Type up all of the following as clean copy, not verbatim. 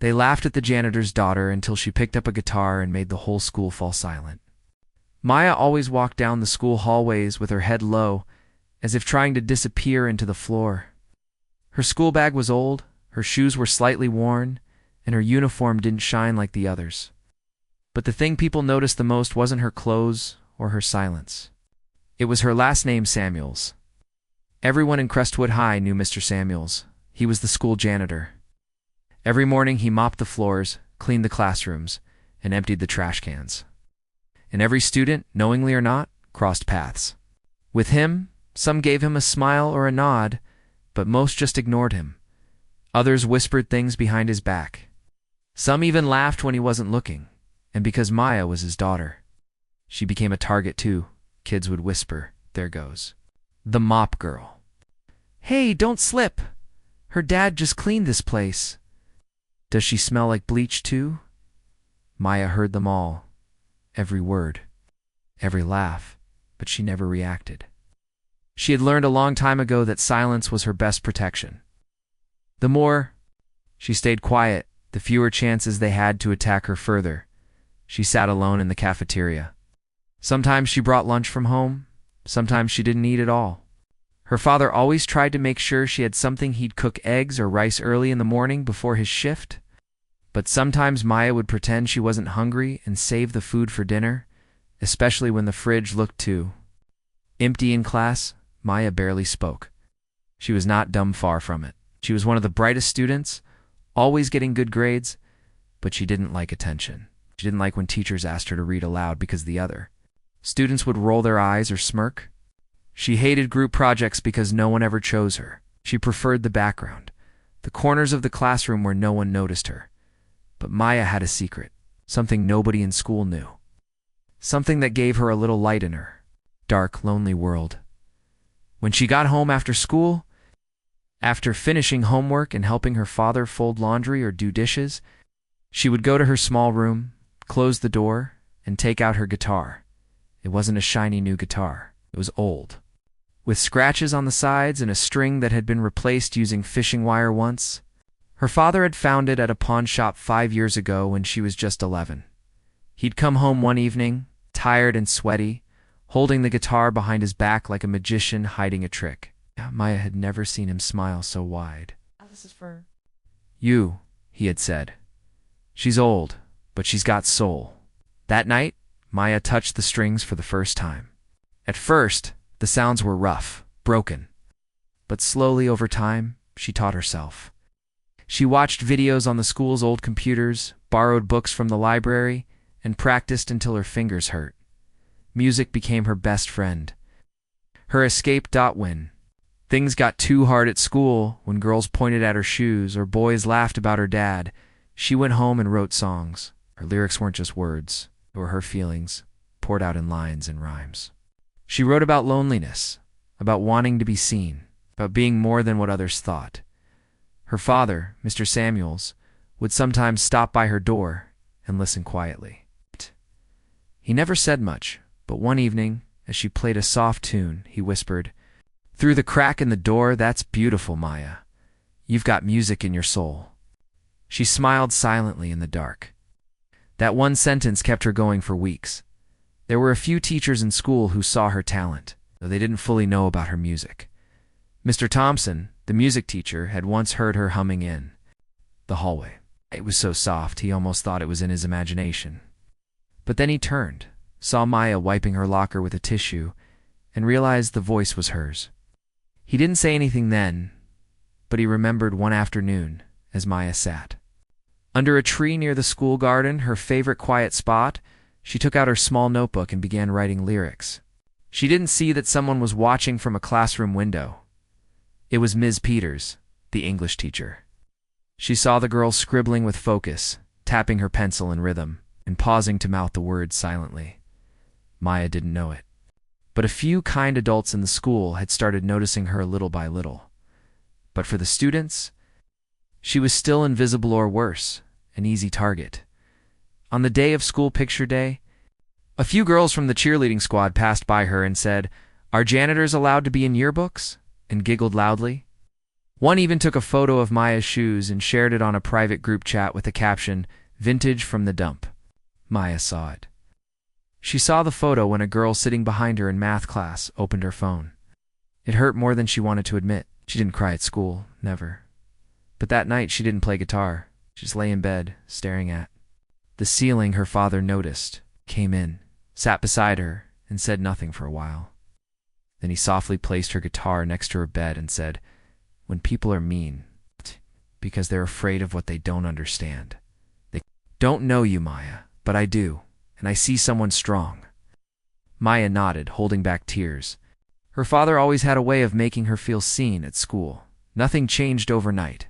They laughed at the janitor's daughter until she picked up a guitar and made the whole school fall silent. Maya always walked down the school hallways with her head low, as if trying to disappear into the floor. Her school bag was old, her shoes were slightly worn, and her uniform didn't shine like the others. But the thing people noticed the most wasn't her clothes or her silence. It was her last name, Samuels. Everyone in Crestwood High knew Mr. Samuels. He was the school janitor. Every morning he mopped the floors, cleaned the classrooms, and emptied the trash cans. And every student, knowingly or not, crossed paths. With him, some gave him a smile or a nod, but most just ignored him. Others whispered things behind his back. Some even laughed when he wasn't looking, and because Maya was his daughter. She became a target too. Kids would whisper, "There goes the mop girl. Hey, don't slip. Her dad just cleaned this place. Does she smell like bleach too?" Maya heard them all, every word, every laugh, but she never reacted. She had learned a long time ago that silence was her best protection. The more she stayed quiet, the fewer chances they had to attack her further. She sat alone in the cafeteria. Sometimes she brought lunch from home, sometimes she didn't eat at all. Her father always tried to make sure she had something. He'd cook eggs or rice early in the morning before his shift. But sometimes Maya would pretend she wasn't hungry and save the food for dinner, especially when the fridge looked too empty. In class, Maya barely spoke. She was not dumb, far from it. She was one of the brightest students, always getting good grades, but she didn't like attention. She didn't like when teachers asked her to read aloud because the other students would roll their eyes or smirk. She hated group projects because no one ever chose her. She preferred the background, the corners of the classroom where no one noticed her. But Maya had a secret, something nobody in school knew. Something that gave her a little light in her dark, lonely world. When she got home after school, after finishing homework and helping her father fold laundry or do dishes, she would go to her small room, close the door, and take out her guitar. It wasn't a shiny new guitar. It was old, with scratches on the sides and a string that had been replaced using fishing wire once. Her father had found it at a pawn shop 5 years ago when she was just 11. He'd come home one evening, tired and sweaty, holding the guitar behind his back like a magician hiding a trick. Maya had never seen him smile so wide. This is for you, he had said. She's old, but she's got soul. That night, Maya touched the strings for the first time. At first, the sounds were rough, broken. But slowly over time, she taught herself. She watched videos on the school's old computers, borrowed books from the library, and practiced until her fingers hurt. Music became her best friend. Her escape. When things got too hard at school, when girls pointed at her shoes or boys laughed about her dad, she went home and wrote songs. Her lyrics weren't just words, they were her feelings, poured out in lines and rhymes. She wrote about loneliness, about wanting to be seen, about being more than what others thought. Her father, Mr. Samuels, would sometimes stop by her door and listen quietly. He never said much, but one evening, as she played a soft tune, he whispered, "Through the crack in the door, that's beautiful, Maya. You've got music in your soul." She smiled silently in the dark. That one sentence kept her going for weeks. There were a few teachers in school who saw her talent, though they didn't fully know about her music. Mr. Thompson, the music teacher, had once heard her humming in the hallway. It was so soft, he almost thought it was in his imagination. But then he turned, saw Maya wiping her locker with a tissue, and realized the voice was hers. He didn't say anything then, but he remembered one afternoon as Maya sat under a tree near the school garden, her favorite quiet spot. She took out her small notebook and began writing lyrics. She didn't see that someone was watching from a classroom window. It was Ms. Peters, the English teacher. She saw the girl scribbling with focus, tapping her pencil in rhythm, and pausing to mouth the words silently. Maya didn't know it, but a few kind adults in the school had started noticing her little by little. But for the students, she was still invisible, or worse, an easy target. On the day of school picture day, a few girls from the cheerleading squad passed by her and said, "Are janitors allowed to be in yearbooks?" and giggled loudly. One even took a photo of Maya's shoes and shared it on a private group chat with the caption, "Vintage from the dump." Maya saw it. She saw the photo when a girl sitting behind her in math class opened her phone. It hurt more than she wanted to admit. She didn't cry at school, never. But that night she didn't play guitar. She just lay in bed, staring at the ceiling. Her father noticed, came in, sat beside her, and said nothing for a while. Then he softly placed her guitar next to her bed and said, "When people are mean, because they're afraid of what they don't understand. They don't know you, Maya, but I do, and I see someone strong." Maya nodded, holding back tears. Her father always had a way of making her feel seen at school. Nothing changed overnight.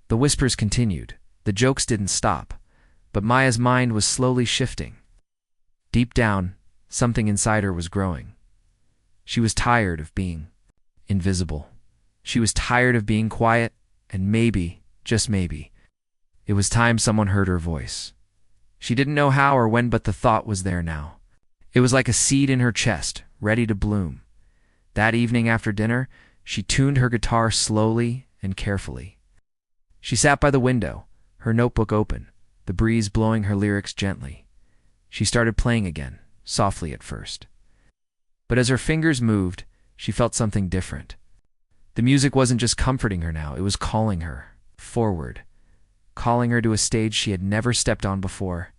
The whispers continued. The jokes didn't stop. But Maya's mind was slowly shifting. Deep down, something inside her was growing. She was tired of being invisible. She was tired of being quiet, and maybe, just maybe, it was time someone heard her voice. She didn't know how or when, but the thought was there now. It was like a seed in her chest, ready to bloom. That evening after dinner, she tuned her guitar slowly and carefully. She sat by the window, her notebook open, the breeze blowing her lyrics gently. She started playing again, softly at first. But as her fingers moved, she felt something different. The music wasn't just comforting her now, it was calling her forward, calling her to a stage she had never stepped on before,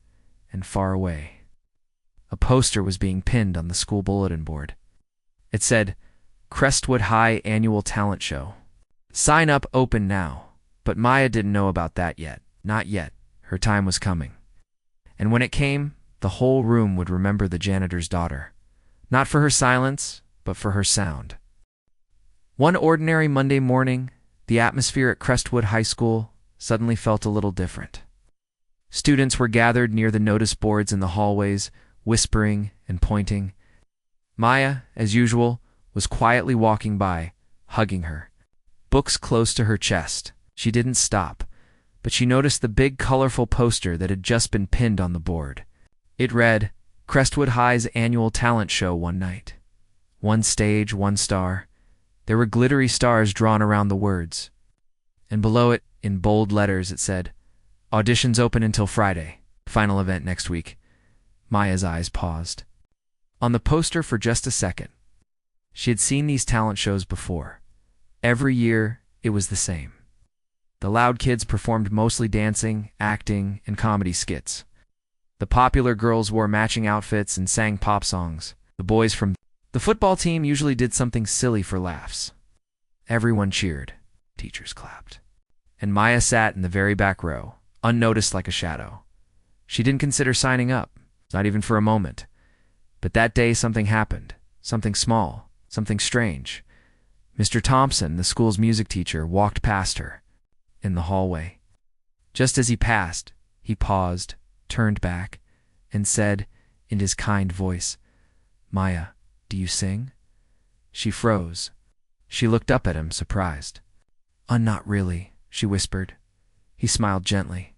and far away. A poster was being pinned on the school bulletin board. It said, "Crestwood High Annual Talent Show. Sign up open now." But Maya didn't know about that yet. Not yet. Her time was coming. And when it came, the whole room would remember the janitor's daughter. Not for her silence, but for her sound. One ordinary Monday morning, the atmosphere at Crestwood High School suddenly felt a little different. Students were gathered near the notice boards in the hallways, whispering and pointing. Maya, as usual, was quietly walking by, hugging her, books close to her chest. She didn't stop, but she noticed the big, colorful poster that had just been pinned on the board. It read, "Crestwood High's Annual Talent Show One Night. One stage, one star." There were glittery stars drawn around the words. And below it, in bold letters, it said, "Auditions open until Friday. Final event next week." Maya's eyes paused. On the poster for just a second. She had seen these talent shows before. Every year, it was the same. The loud kids performed mostly dancing, acting, and comedy skits. The popular girls wore matching outfits and sang pop songs. The boys from the football team usually did something silly for laughs. Everyone cheered. Teachers clapped. And Maya sat in the very back row, unnoticed like a shadow. She didn't consider signing up, not even for a moment. But that day something happened. Something small, something strange. Mr. Thompson, the school's music teacher, walked past her in the hallway. Just as he passed, he paused, turned back, and said, in his kind voice, "Maya, do you sing?" She froze. She looked up at him, surprised. Not really," she whispered. He smiled gently.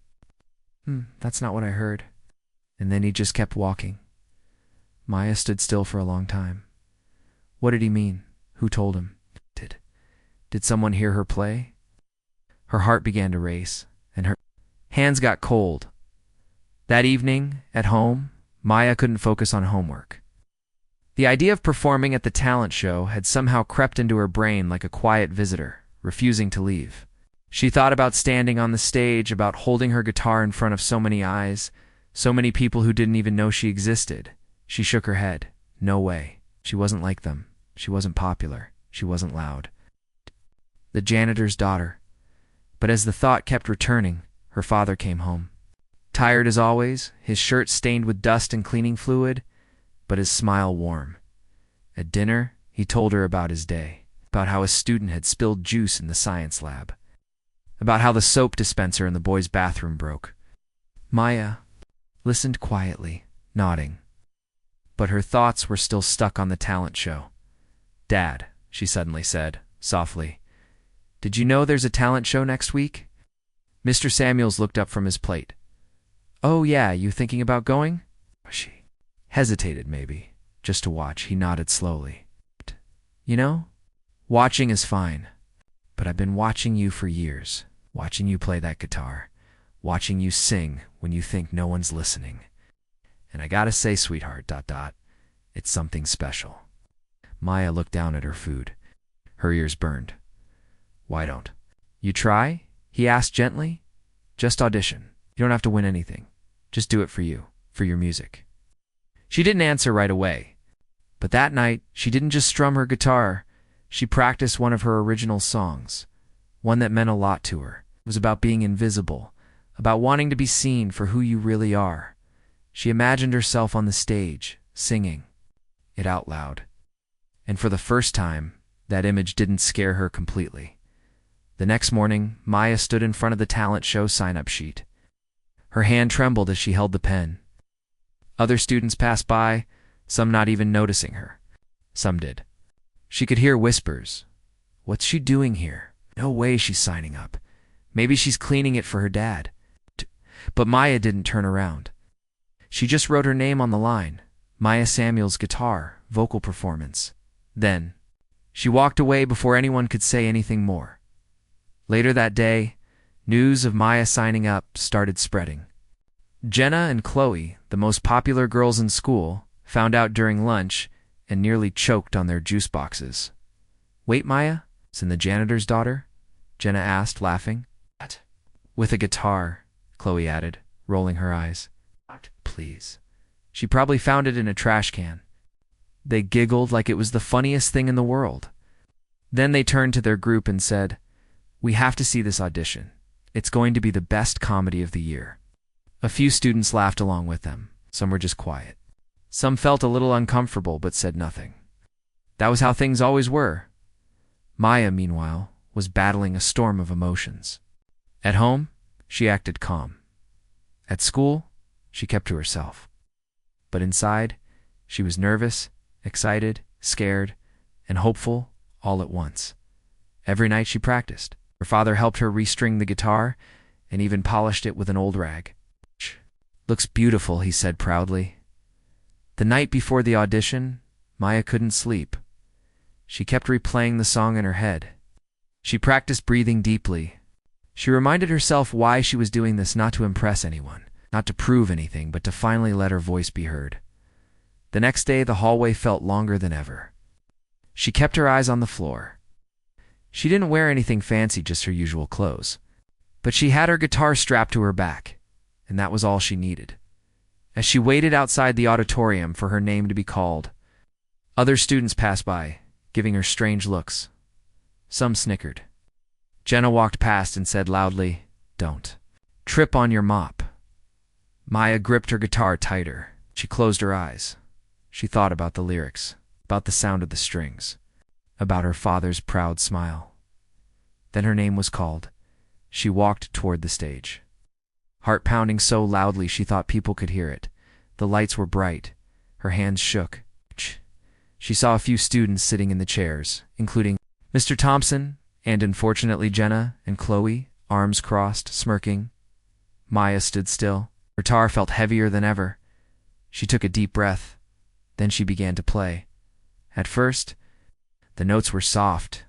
That's not what I heard." And then he just kept walking. Maya stood still for a long time. What did he mean? Who told him? Did someone hear her play? Her heart began to race, and her hands got cold. That evening, at home, Maya couldn't focus on homework. The idea of performing at the talent show had somehow crept into her brain like a quiet visitor, refusing to leave. She thought about standing on the stage, about holding her guitar in front of so many eyes, so many people who didn't even know she existed. She shook her head. No way. She wasn't like them. She wasn't popular. She wasn't loud. The janitor's daughter. But as the thought kept returning, her father came home. Tired as always, his shirt stained with dust and cleaning fluid, but his smile warm. At dinner, he told her about his day, about how a student had spilled juice in the science lab, about how the soap dispenser in the boys' bathroom broke. Maya listened quietly, nodding. But her thoughts were still stuck on the talent show. "Dad," she suddenly said, softly, "did you know there's a talent show next week?" Mr. Samuels looked up from his plate. "Oh yeah, you thinking about going?" She hesitated maybe, just to watch. He nodded slowly. "You know, watching is fine. but I've been watching you for years, watching you play that guitar, watching you sing when you think no one's listening. And I gotta say, sweetheart, it's something special." Maya looked down at her food. Her ears burned. "Why don't you try?" he asked gently. "Just audition. You don't have to win anything. Just do it for you, for your music." She didn't answer right away. But that night, she didn't just strum her guitar. She practiced one of her original songs, one that meant a lot to her. It was about being invisible, about wanting to be seen for who you really are. She imagined herself on the stage, singing it out loud. And for the first time, that image didn't scare her completely. The next morning, Maya stood in front of the talent show sign-up sheet. Her hand trembled as she held the pen. Other students passed by, some not even noticing her. Some did. She could hear whispers. "What's she doing here? No way she's signing up. Maybe she's cleaning it for her dad." But Maya didn't turn around. She just wrote her name on the line, Maya Samuel's guitar, vocal performance. Then, she walked away before anyone could say anything more. Later that day, news of Maya signing up started spreading. Jenna and Chloe, the most popular girls in school, found out during lunch and nearly choked on their juice boxes. "Wait, Maya? Isn't the janitor's daughter?" Jenna asked, laughing. "What?" "With a guitar," Chloe added, rolling her eyes. "Please. She probably found it in a trash can." They giggled like it was the funniest thing in the world. Then they turned to their group and said, "We have to see this audition. It's going to be the best comedy of the year." A few students laughed along with them. Some were just quiet. Some felt a little uncomfortable but said nothing. That was how things always were. Maya, meanwhile, was battling a storm of emotions. At home, she acted calm. At school, she kept to herself. But inside, she was nervous, excited, scared, and hopeful all at once. Every night she practiced. Her father helped her restring the guitar and even polished it with an old rag. "Looks beautiful," he said proudly. The night before the audition, Maya couldn't sleep. She kept replaying the song in her head. She practiced breathing deeply. She reminded herself why she was doing this, not to impress anyone, not to prove anything, but to finally let her voice be heard. The next day, the hallway felt longer than ever. She kept her eyes on the floor. She didn't wear anything fancy, just her usual clothes. But she had her guitar strapped to her back, and that was all she needed. As she waited outside the auditorium for her name to be called, other students passed by, giving her strange looks. Some snickered. Jenna walked past and said loudly, "Don't trip on your mop." Maya gripped her guitar tighter. She closed her eyes. She thought about the lyrics, about the sound of the strings, about her father's proud smile. Then her name was called. She walked toward the stage. Heart pounding so loudly she thought people could hear it. The lights were bright. Her hands shook. She saw a few students sitting in the chairs, including Mr. Thompson, and unfortunately Jenna and Chloe, arms crossed, smirking. Maya stood still. Her guitar felt heavier than ever. She took a deep breath. Then she began to play. At first, the notes were soft,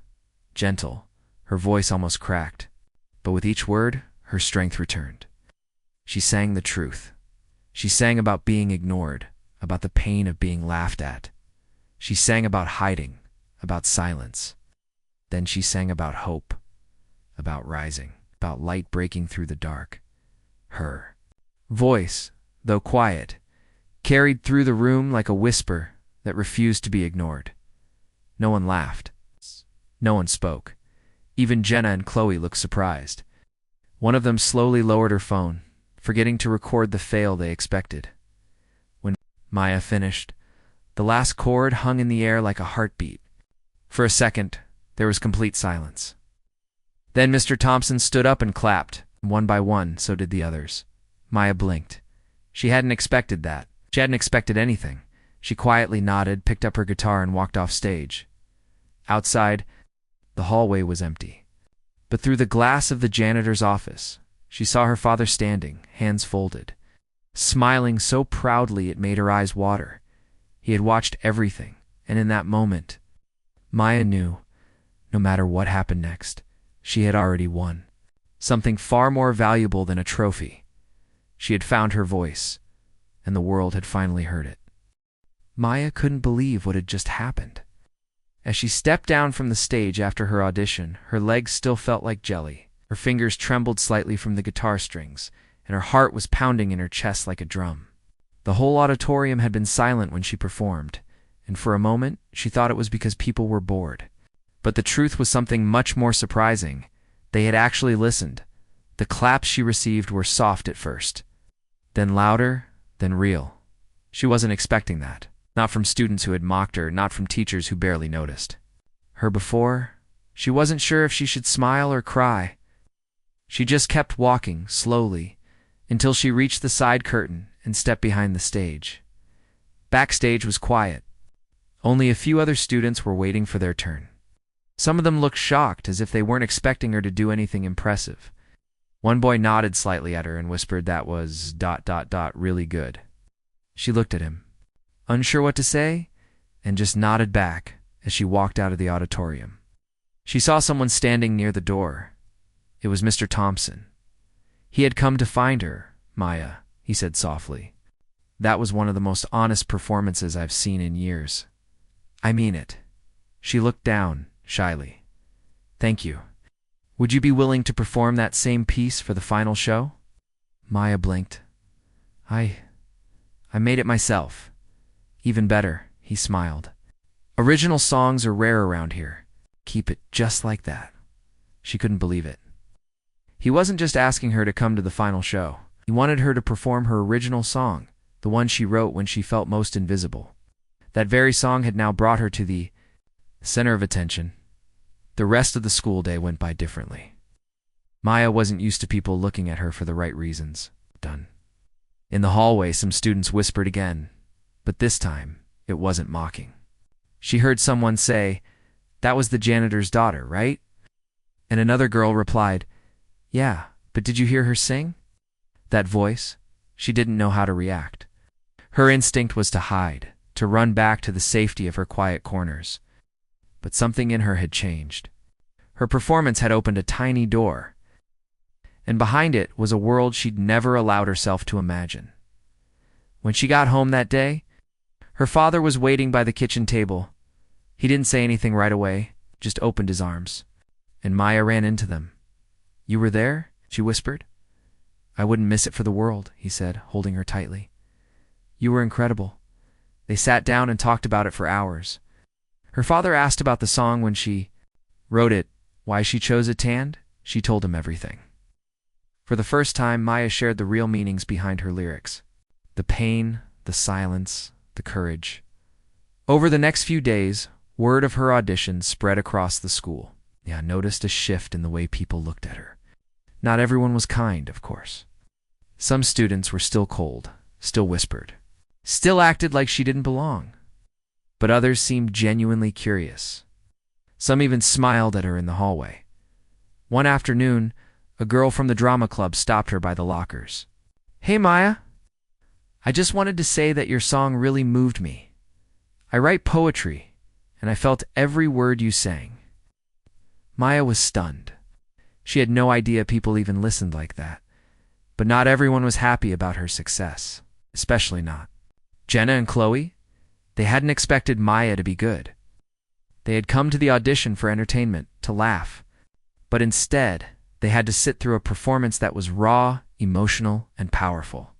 gentle. Her voice almost cracked. But with each word, her strength returned. She sang the truth. She sang about being ignored, about the pain of being laughed at. She sang about hiding, about silence. Then she sang about hope, about rising, about light breaking through the dark. Her voice, though quiet, carried through the room like a whisper that refused to be ignored. No one laughed. No one spoke. Even Jenna and Chloe looked surprised. One of them slowly lowered her phone, forgetting to record the fail they expected. When Maya finished, the last chord hung in the air like a heartbeat. For a second, there was complete silence. Then Mr. Thompson stood up and clapped. One by one, so did the others. Maya blinked. She hadn't expected that. She hadn't expected anything. She quietly nodded, picked up her guitar, and walked off stage. Outside, the hallway was empty. But through the glass of the janitor's office, she saw her father standing, hands folded, smiling so proudly it made her eyes water. He had watched everything, and in that moment, Maya knew, no matter what happened next, She had already won. Something far more valuable than a trophy. She had found her voice, and the world had finally heard it. Maya couldn't believe what had just happened. As she stepped down from the stage after her audition, her legs still felt like jelly. Her fingers trembled slightly from the guitar strings, and her heart was pounding in her chest like a drum. The whole auditorium had been silent when she performed, and for a moment she thought it was because people were bored. But the truth was something much more surprising. They had actually listened. The claps she received were soft at first, then louder, then real. She wasn't expecting that. Not from students who had mocked her, not from teachers who barely noticed her before. She wasn't sure if she should smile or cry. She just kept walking, slowly, until she reached the side curtain and stepped behind the stage. Backstage was quiet. Only a few other students were waiting for their turn. Some of them looked shocked, as if they weren't expecting her to do anything impressive. One boy nodded slightly at her and whispered that was ... really good. She looked at him, unsure what to say, and just nodded back as she walked out of the auditorium. She saw someone standing near the door. It was Mr. Thompson. He had come to find her, Maya, he said softly. That was one of the most honest performances I've seen in years. I mean it. She looked down, shyly. Thank you. Would you be willing to perform that same piece for the final show? Maya blinked. I made it myself. Even better, he smiled. Original songs are rare around here. Keep it just like that. She couldn't believe it. He wasn't just asking her to come to the final show. He wanted her to perform her original song, the one she wrote when she felt most invisible. That very song had now brought her to the center of attention. The rest of the school day went by differently. Maya wasn't used to people looking at her for the right reasons. Done. In the hallway, some students whispered again, but this time it wasn't mocking. She heard someone say, "That was the janitor's daughter, right?" And another girl replied, "Yeah, but did you hear her sing?" That voice, she didn't know how to react. Her instinct was to hide, to run back to the safety of her quiet corners. But something in her had changed. Her performance had opened a tiny door, and behind it was a world she'd never allowed herself to imagine. When she got home that day, her father was waiting by the kitchen table. He didn't say anything right away, just opened his arms, and Maya ran into them. "You were there?" she whispered. "I wouldn't miss it for the world," he said, holding her tightly. "You were incredible." They sat down and talked about it for hours. Her father asked about the song when she wrote it, why she chose it, and she told him everything. For the first time, Maya shared the real meanings behind her lyrics. The pain, the silence, the courage. Over the next few days, word of her audition spread across the school. I noticed a shift in the way people looked at her. Not everyone was kind, of course. Some students were still cold, still whispered, still acted like she didn't belong. But others seemed genuinely curious. Some even smiled at her in the hallway. One afternoon, a girl from the drama club stopped her by the lockers. "Hey, Maya. I just wanted to say that your song really moved me. I write poetry, and I felt every word you sang." Maya was stunned. She had no idea people even listened like that. But not everyone was happy about her success, especially not Jenna and Chloe. They hadn't expected Maya to be good. They had come to the audition for entertainment, to laugh. But instead, they had to sit through a performance that was raw, emotional, and powerful.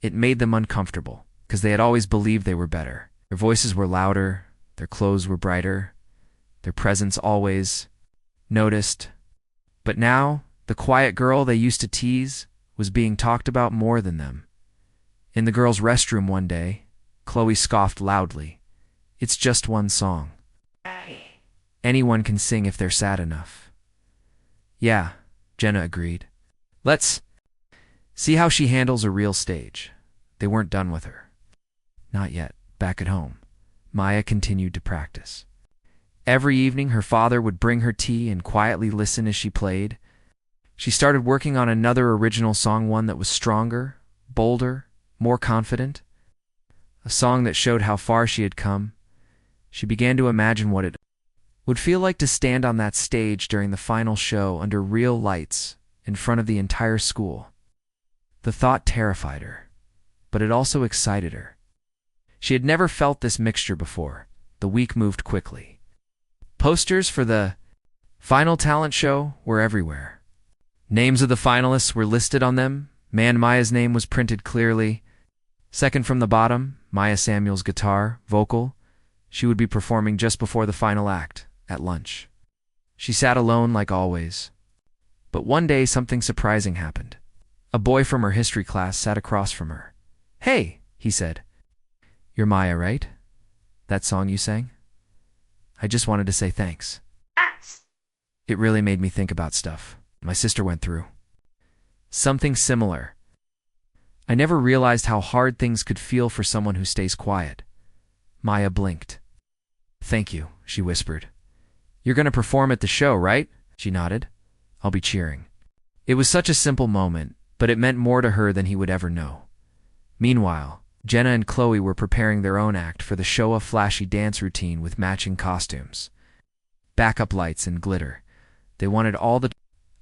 It made them uncomfortable, because they had always believed they were better. Their voices were louder, their clothes were brighter, their presence always noticed. But now, the quiet girl they used to tease was being talked about more than them. In the girls' restroom one day, Chloe scoffed loudly. "It's just one song. Anyone can sing if they're sad enough." "Yeah," Jenna agreed. "Let's see how she handles a real stage." They weren't done with her. Not yet. Back at home, Maya continued to practice. Every evening, her father would bring her tea and quietly listen as she played. She started working on another original song, one that was stronger, bolder, more confident. A song that showed how far she had come. She began to imagine what it would feel like to stand on that stage during the final show under real lights in front of the entire school. The thought terrified her, but it also excited her. She had never felt this mixture before. The week moved quickly. Posters for the final talent show were everywhere. Names of the finalists were listed on them. Maya's name was printed clearly. Second from the bottom, Maya Samuel's guitar, vocal. She would be performing just before the final act, at lunch. She sat alone like always. But one day something surprising happened. A boy from her history class sat across from her. "Hey," he said. "You're Maya, right? That song you sang? I just wanted to say thanks. It really made me think about stuff my sister went through. Something similar. I never realized how hard things could feel for someone who stays quiet." Maya blinked. "Thank you," she whispered. "You're going to perform at the show, right?" She nodded. "I'll be cheering." It was such a simple moment, but it meant more to her than he would ever know. Meanwhile, Jenna and Chloe were preparing their own act for the show, a flashy dance routine with matching costumes, backup lights, and glitter. They wanted all the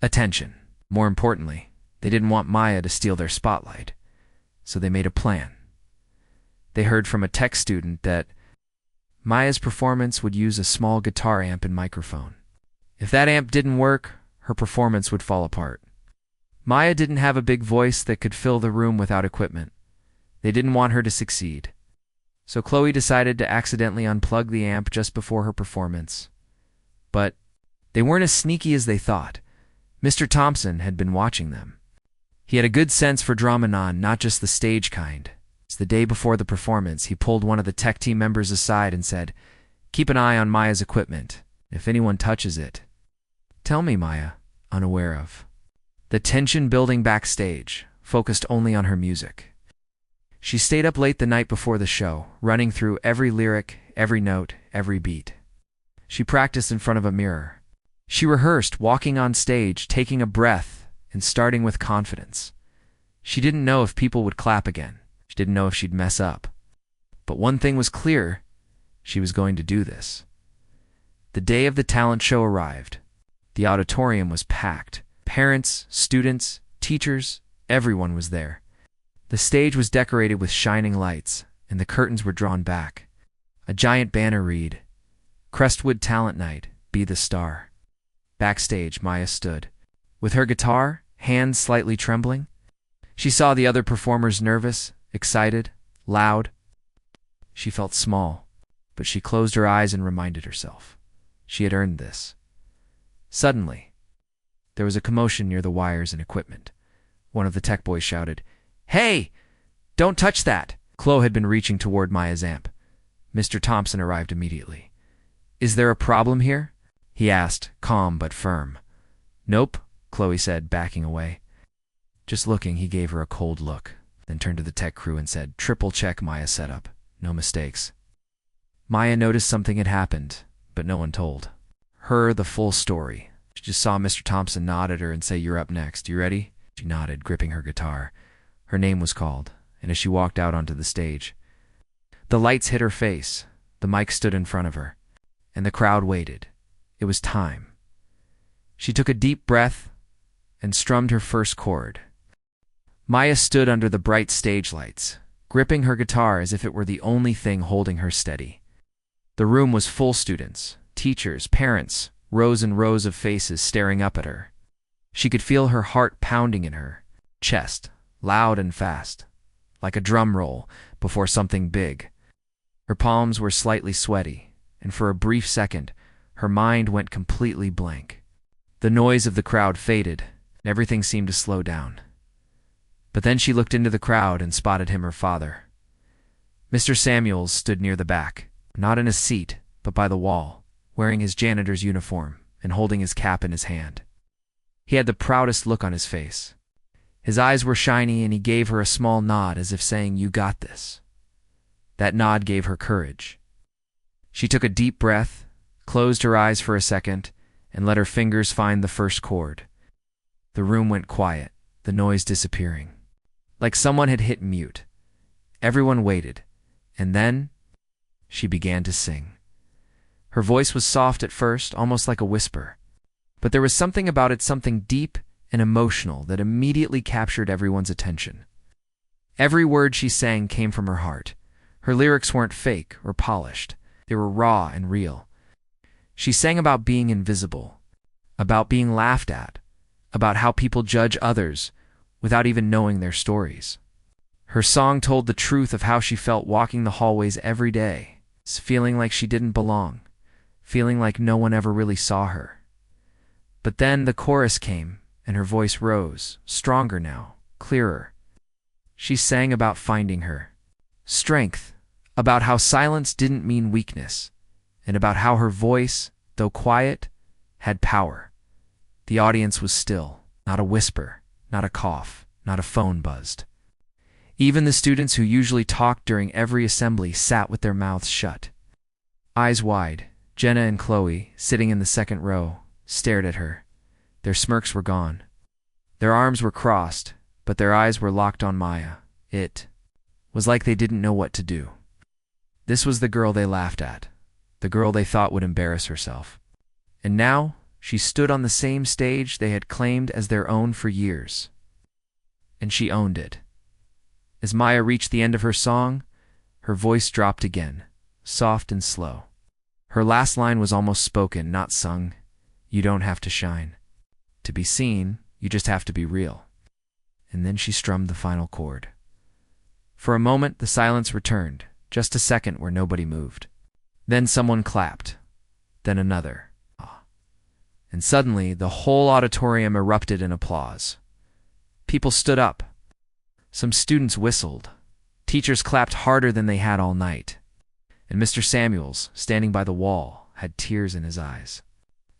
attention. More importantly, they didn't want Maya to steal their spotlight. So they made a plan. They heard from a tech student that Maya's performance would use a small guitar amp and microphone. If that amp didn't work, her performance would fall apart. Maya didn't have a big voice that could fill the room without equipment. They didn't want her to succeed. So Chloe decided to accidentally unplug the amp just before her performance. But they weren't as sneaky as they thought. Mr. Thompson had been watching them. He had a good sense for drama, not just the stage kind. It's the day before the performance, he pulled one of the tech team members aside and said, "Keep an eye on Maya's equipment. If anyone touches it, tell me." Maya, unaware of the tension building backstage, focused only on her music. She stayed up late the night before the show, running through every lyric, every note, every beat. She practiced in front of a mirror. She rehearsed, walking on stage, taking a breath, and starting with confidence. She didn't know if people would clap again. She didn't know if she'd mess up. But one thing was clear: she was going to do this. The day of the talent show arrived. The auditorium was packed. Parents, students, teachers, everyone was there. The stage was decorated with shining lights, and the curtains were drawn back. A giant banner read, "Crestwood Talent Night, be the star." Backstage, Maya stood. With her guitar, hands slightly trembling. She saw the other performers nervous, excited, loud. She felt small, but she closed her eyes and reminded herself. She had earned this. Suddenly, there was a commotion near the wires and equipment. One of the tech boys shouted, "Hey! Don't touch that!" Chloe had been reaching toward Maya's amp. Mr. Thompson arrived immediately. "Is there a problem here?" he asked, calm but firm. "Nope," Chloe said, backing away. Just looking, he gave her a cold look, then turned to the tech crew and said, "Triple check Maya's setup. No mistakes." Maya noticed something had happened, but no one told her the full story. She just saw Mr. Thompson nod at her and say, "You're up next. You ready?" She nodded, gripping her guitar. Her name was called, and as she walked out onto the stage, the lights hit her face, the mic stood in front of her, and the crowd waited. It was time. She took a deep breath and strummed her first chord. Maya stood under the bright stage lights, gripping her guitar as if it were the only thing holding her steady. The room was full: students, teachers, parents, rows and rows of faces staring up at her. She could feel her heart pounding in her chest, loud and fast, like a drum roll before something big. Her palms were slightly sweaty, and for a brief second, her mind went completely blank. The noise of the crowd faded, and everything seemed to slow down. But then she looked into the crowd and spotted him, her father. Mr. Samuels stood near the back, not in a seat, but by the wall, wearing his janitor's uniform and holding his cap in his hand. He had the proudest look on his face. His eyes were shiny, and he gave her a small nod as if saying, "You got this." That nod gave her courage. She took a deep breath, closed her eyes for a second, and let her fingers find the first chord. The room went quiet, the noise disappearing. Like someone had hit mute. Everyone waited, and then she began to sing. Her voice was soft at first, almost like a whisper. But there was something about it, something deep and emotional, that immediately captured everyone's attention. Every word she sang came from her heart. Her lyrics weren't fake or polished. They were raw and real. She sang about being invisible, about being laughed at, about how people judge others without even knowing their stories. Her song told the truth of how she felt walking the hallways every day, feeling like she didn't belong, feeling like no one ever really saw her. But then the chorus came, and her voice rose, stronger now, clearer. She sang about finding her strength, about how silence didn't mean weakness, and about how her voice, though quiet, had power. The audience was still, not a whisper, not a cough, not a phone buzzed. Even the students who usually talked during every assembly sat with their mouths shut. Eyes wide, Jenna and Chloe, sitting in the second row, stared at her. Their smirks were gone. Their arms were crossed, but their eyes were locked on Maya. It was like they didn't know what to do. This was the girl they laughed at, the girl they thought would embarrass herself. And now she stood on the same stage they had claimed as their own for years. And she owned it. As Maya reached the end of her song, her voice dropped again, soft and slow. Her last line was almost spoken, not sung. You don't have to shine. To be seen, you just have to be real. And then she strummed the final chord. For a moment, the silence returned, just a second where nobody moved. Then someone clapped. Then another. And suddenly, the whole auditorium erupted in applause. People stood up. Some students whistled. Teachers clapped harder than they had all night. And Mr. Samuels, standing by the wall, had tears in his eyes.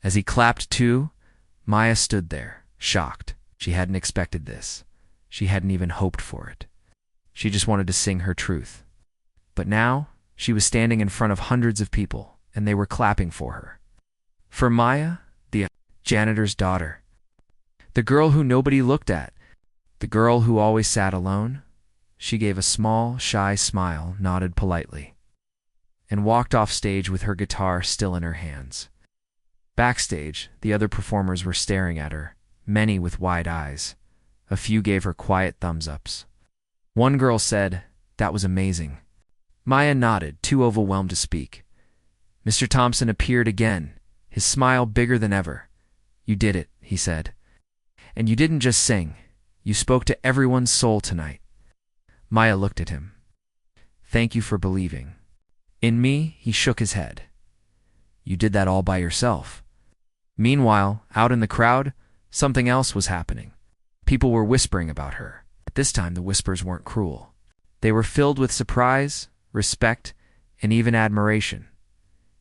As he clapped too, Maya stood there, shocked. She hadn't expected this. She hadn't even hoped for it. She just wanted to sing her truth. But now, she was standing in front of hundreds of people, and they were clapping for her. For Maya, the janitor's daughter. The girl who nobody looked at. The girl who always sat alone. She gave a small, shy smile, nodded politely, and walked off stage with her guitar still in her hands. Backstage, the other performers were staring at her, many with wide eyes. A few gave her quiet thumbs-ups. One girl said, "That was amazing." Maya nodded, too overwhelmed to speak. Mr. Thompson appeared again, his smile bigger than ever. "You did it," he said. "And you didn't just sing. You spoke to everyone's soul tonight." Maya looked at him. "Thank you for believing." "In me," he shook his head. "You did that all by yourself." Meanwhile, out in the crowd, something else was happening. People were whispering about her. But this time the whispers weren't cruel. They were filled with surprise, respect, and even admiration.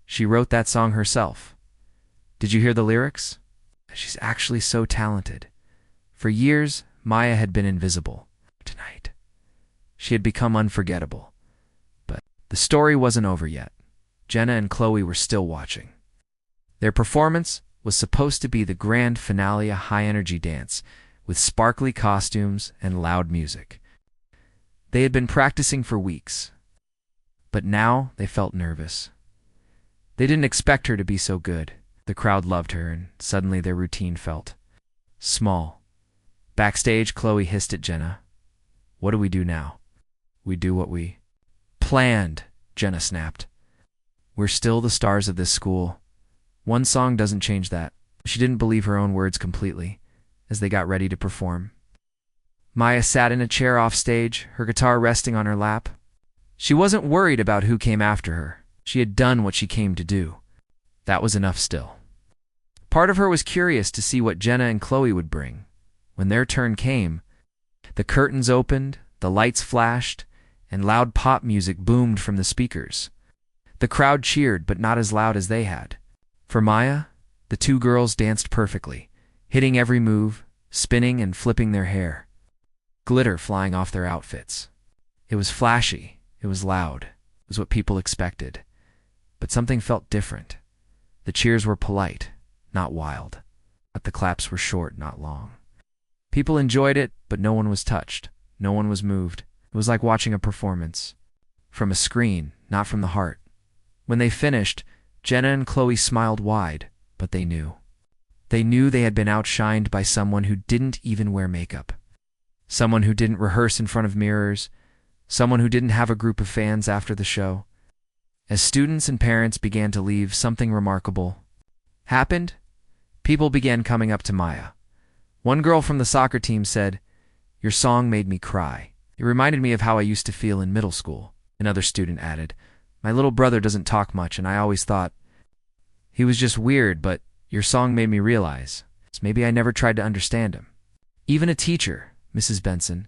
She wrote that song herself. Did you hear the lyrics? She's actually so talented. For years, Maya had been invisible. Tonight, she had become unforgettable. But the story wasn't over yet. Jenna and Chloe were still watching. Their performance was supposed to be the grand finale, a high-energy dance with sparkly costumes and loud music. They had been practicing for weeks, but now they felt nervous. They didn't expect her to be so good. The crowd loved her, and suddenly their routine felt small. Backstage, Chloe hissed at Jenna. "What do we do now?" "We do what we planned," Jenna snapped. "We're still the stars of this school. One song doesn't change that." She didn't believe her own words completely as they got ready to perform. Maya sat in a chair off stage, her guitar resting on her lap. She wasn't worried about who came after her. She had done what she came to do. That was enough still. Part of her was curious to see what Jenna and Chloe would bring. When their turn came, the curtains opened, the lights flashed, and loud pop music boomed from the speakers. The crowd cheered, but not as loud as they had. For Maya, the two girls danced perfectly, hitting every move, spinning and flipping their hair. Glitter flying off their outfits. It was flashy, it was loud, it was what people expected. But something felt different. The cheers were polite, not wild. But the claps were short, not long. People enjoyed it, but no one was touched. No one was moved. It was like watching a performance. From a screen, not from the heart. When they finished, Jenna and Chloe smiled wide, but they knew. They knew they had been outshined by someone who didn't even wear makeup. Someone who didn't rehearse in front of mirrors. Someone who didn't have a group of fans after the show. As students and parents began to leave, something remarkable happened. People began coming up to Maya. One girl from the soccer team said, "Your song made me cry. It reminded me of how I used to feel in middle school." Another student added, "My little brother doesn't talk much, and I always thought he was just weird, but your song made me realize maybe I never tried to understand him." Even a teacher, Mrs. Benson,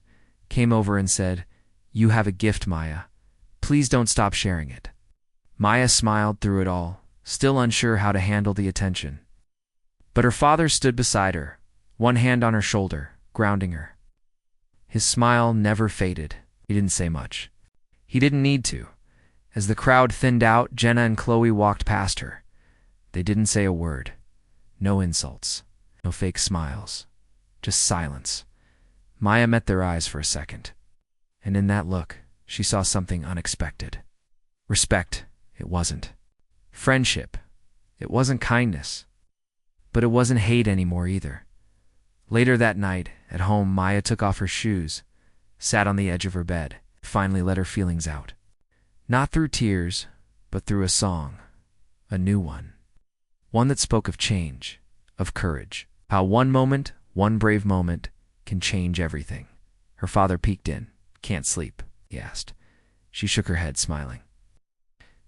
came over and said, "You have a gift, Maya. Please don't stop sharing it." Maya smiled through it all, still unsure how to handle the attention. But her father stood beside her, one hand on her shoulder, grounding her. His smile never faded. He didn't say much. He didn't need to. As the crowd thinned out, Jenna and Chloe walked past her. They didn't say a word. No insults. No fake smiles. Just silence. Maya met their eyes for a second. And in that look, she saw something unexpected. Respect. It wasn't. Friendship. It wasn't kindness. But it wasn't hate anymore either. Later that night, at home, Maya took off her shoes, sat on the edge of her bed, finally let her feelings out. Not through tears, but through a song. A new one. One that spoke of change, of courage. How one moment, one brave moment, can change everything. Her father peeked in. "Can't sleep?" he asked. She shook her head, smiling.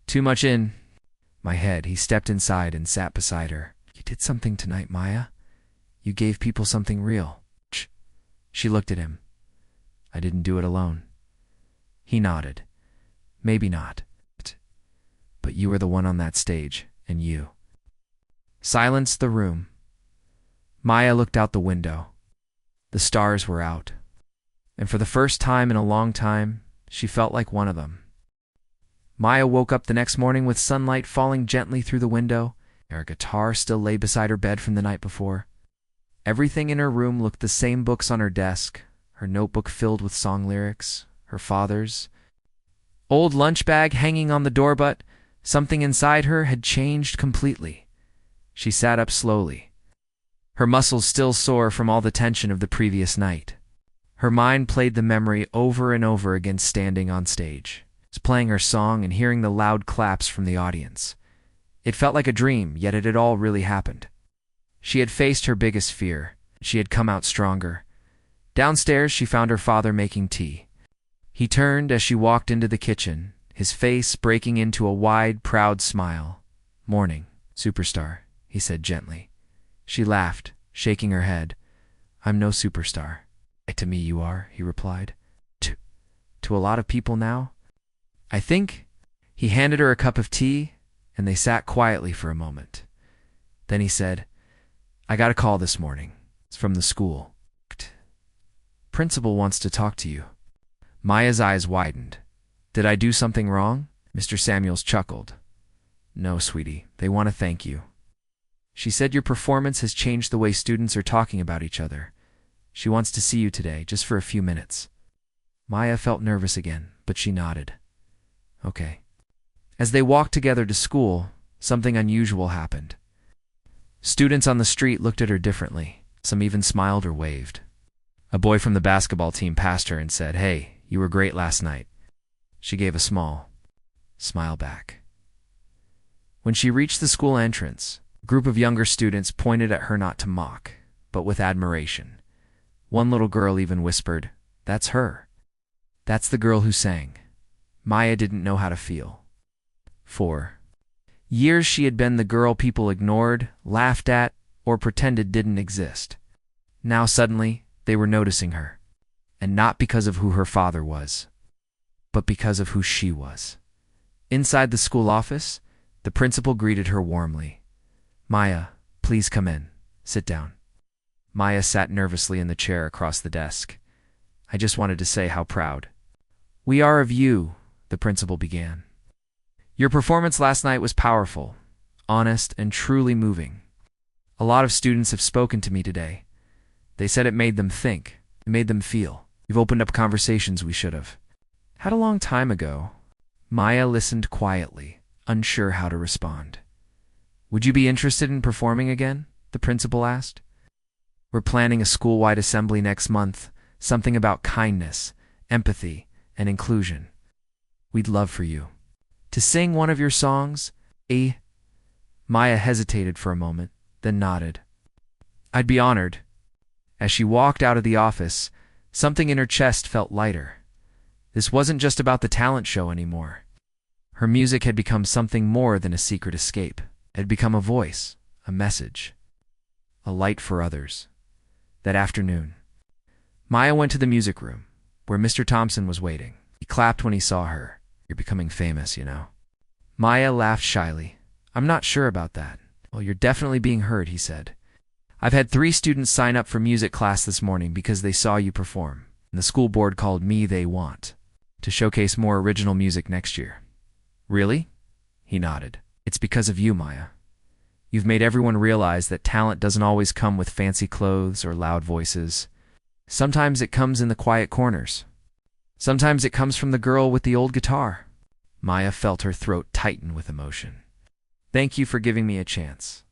"Too much in my head." He stepped inside and sat beside her. "You did something tonight, Maya. You gave people something real." She looked at him. "I didn't do it alone." He nodded. "Maybe not. But you were the one on that stage, and you." Silence the room. Maya looked out the window. The stars were out. And for the first time in a long time, she felt like one of them. Maya woke up the next morning with sunlight falling gently through the window. Her guitar still lay beside her bed from the night before. Everything in her room looked the same: books on her desk, her notebook filled with song lyrics, her father's old lunch bag hanging on the door, but something inside her had changed completely. She sat up slowly, her muscles still sore from all the tension of the previous night. Her mind played the memory over and over again, standing on stage, playing her song and hearing the loud claps from the audience. It felt like a dream, yet it had all really happened. She had faced her biggest fear. She had come out stronger. Downstairs, she found her father making tea. He turned as she walked into the kitchen, his face breaking into a wide, proud smile. "Morning, superstar," he said gently. She laughed, shaking her head. "I'm no superstar." "To me you are," he replied. To a lot of people now, I think." He handed her a cup of tea, and they sat quietly for a moment. Then he said, "I got a call this morning. It's from the school. Principal wants to talk to you." Maya's eyes widened. "Did I do something wrong?" Mr. Samuels chuckled. "No, sweetie, they want to thank you. She said your performance has changed the way students are talking about each other. She wants to see you today, just for a few minutes." Maya felt nervous again, but she nodded. "Okay." As they walked together to school, something unusual happened. Students on the street looked at her differently. Some even smiled or waved. A boy from the basketball team passed her and said, "Hey, you were great last night." She gave a small smile back. When she reached the school entrance, a group of younger students pointed at her, not to mock, but with admiration. One little girl even whispered, "That's her. That's the girl who sang." Maya didn't know how to feel. For years she had been the girl people ignored, laughed at, or pretended didn't exist. Now suddenly, they were noticing her. And not because of who her father was, but because of who she was. Inside the school office, the principal greeted her warmly. "Maya, please come in. Sit down." Maya sat nervously in the chair across the desk. "I just wanted to say how proud we are of you," the principal began. "Your performance last night was powerful, honest, and truly moving. A lot of students have spoken to me today. They said it made them think, it made them feel. You've opened up conversations we should have had a long time ago." Maya listened quietly, unsure how to respond. Would you be interested in performing again? The principal asked. We're planning a school-wide assembly next month, something about kindness, empathy, and inclusion. We'd love for you to sing one of your songs, eh? Maya hesitated for a moment, then nodded. I'd be honored. As she walked out of the office, something in her chest felt lighter. This wasn't just about the talent show anymore. Her music had become something more than a secret escape. It had become a voice, a message, a light for others. That afternoon, Maya went to the music room, where Mr. Thompson was waiting. He clapped when he saw her. You're becoming famous, you know. Maya laughed shyly. I'm not sure about that. Well, you're definitely being heard, he said. I've had 3 students sign up for music class this morning because they saw you perform, and the school board called me they want to showcase more original music next year. Really? He nodded. It's because of you, Maya. You've made everyone realize that talent doesn't always come with fancy clothes or loud voices. Sometimes it comes in the quiet corners. Sometimes it comes from the girl with the old guitar. Maya felt her throat tighten with emotion. Thank you for giving me a chance.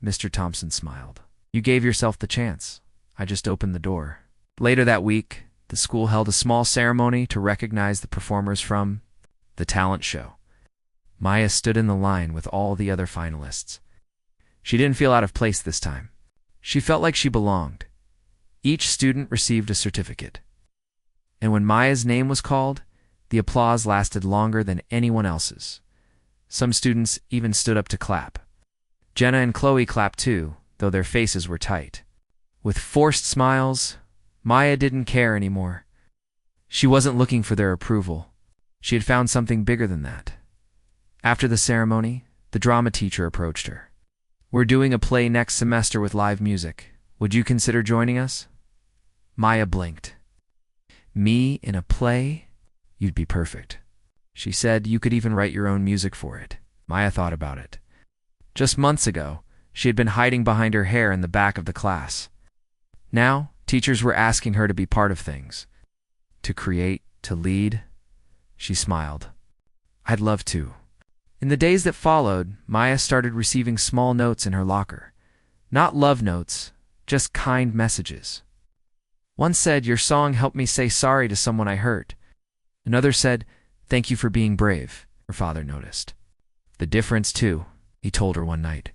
Mr. Thompson smiled. You gave yourself the chance. I just opened the door. Later that week, the school held a small ceremony to recognize the performers from the talent show. Maya stood in the line with all the other finalists. She didn't feel out of place this time. She felt like she belonged. Each student received a certificate. And when Maya's name was called, the applause lasted longer than anyone else's. Some students even stood up to clap. Jenna and Chloe clapped too, though their faces were tight. With forced smiles, Maya didn't care anymore. She wasn't looking for their approval. She had found something bigger than that. After the ceremony, the drama teacher approached her. We're doing a play next semester with live music. Would you consider joining us? Maya blinked. Me in a play? You'd be perfect. She said you could even write your own music for it. Maya thought about it. Just months ago, she had been hiding behind her hair in the back of the class. Now, teachers were asking her to be part of things. To create, to lead. She smiled. I'd love to. In the days that followed, Maya started receiving small notes in her locker. Not love notes, just kind messages. One said, your song helped me say sorry to someone I hurt. Another said, thank you for being brave. Her father noticed. The difference, too, he told her one night.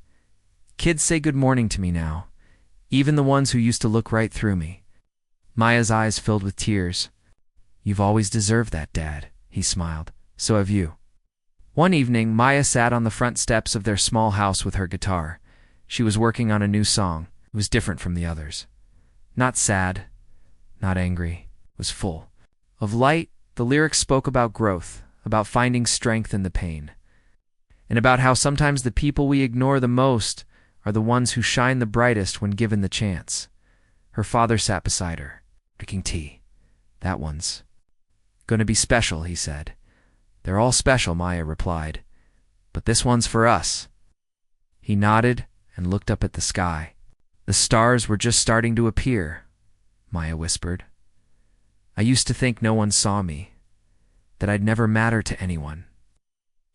Kids say good morning to me now, even the ones who used to look right through me. Maya's eyes filled with tears. You've always deserved that, Dad, he smiled. So have you. One evening, Maya sat on the front steps of their small house with her guitar. She was working on a new song. It was different from the others. Not sad, not angry. It was full of light. The lyrics spoke about growth, about finding strength in the pain, and about how sometimes the people we ignore the most are the ones who shine the brightest when given the chance. Her father sat beside her, drinking tea. That one's gonna be special, he said. They're all special, Maya replied. But this one's for us. He nodded and looked up at the sky. The stars were just starting to appear, Maya whispered. I used to think no one saw me, that I'd never matter to anyone.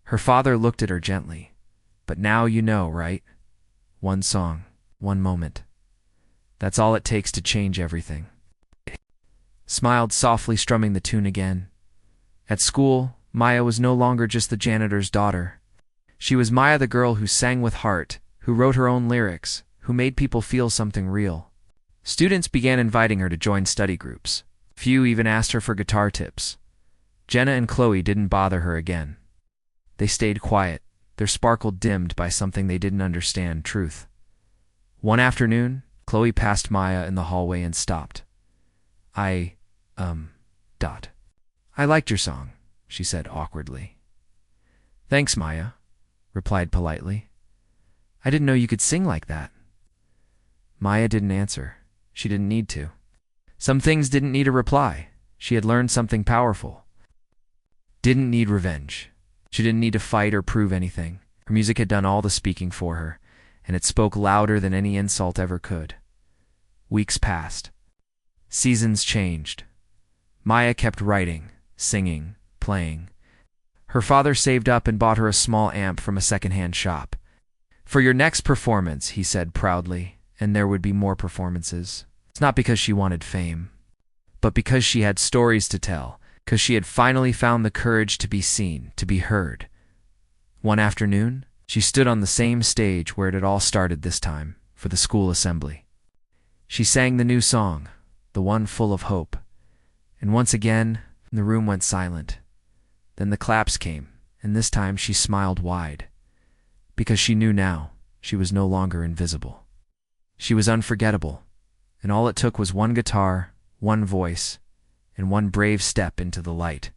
Her father looked at her gently. But now you know, right? One song, one moment. That's all it takes to change everything. Smiled softly, strumming the tune again. At school, Maya was no longer just the janitor's daughter. She was Maya, the girl who sang with heart, who wrote her own lyrics, who made people feel something real. Students began inviting her to join study groups. Few even asked her for guitar tips. Jenna and Chloe didn't bother her again. They stayed quiet, their sparkle dimmed by something they didn't understand, truth. One afternoon, Chloe passed Maya in the hallway and stopped. I liked your song, she said awkwardly. Thanks, Maya, replied politely. I didn't know you could sing like that. Maya didn't answer. She didn't need to. Some things didn't need a reply. She had learned something powerful. Didn't need revenge. She didn't need to fight or prove anything. Her music had done all the speaking for her, and it spoke louder than any insult ever could. Weeks passed. Seasons changed. Maya kept writing, singing, playing. Her father saved up and bought her a small amp from a second-hand shop. For your next performance, he said proudly, and there would be more performances. It's not because she wanted fame, but because she had stories to tell, because she had finally found the courage to be seen, to be heard. One afternoon, she stood on the same stage where it had all started this time, for the school assembly. She sang the new song, the one full of hope, and once again, the room went silent. Then the claps came, and this time she smiled wide, because she knew now she was no longer invisible. She was unforgettable, and all it took was one guitar, one voice, and one brave step into the light.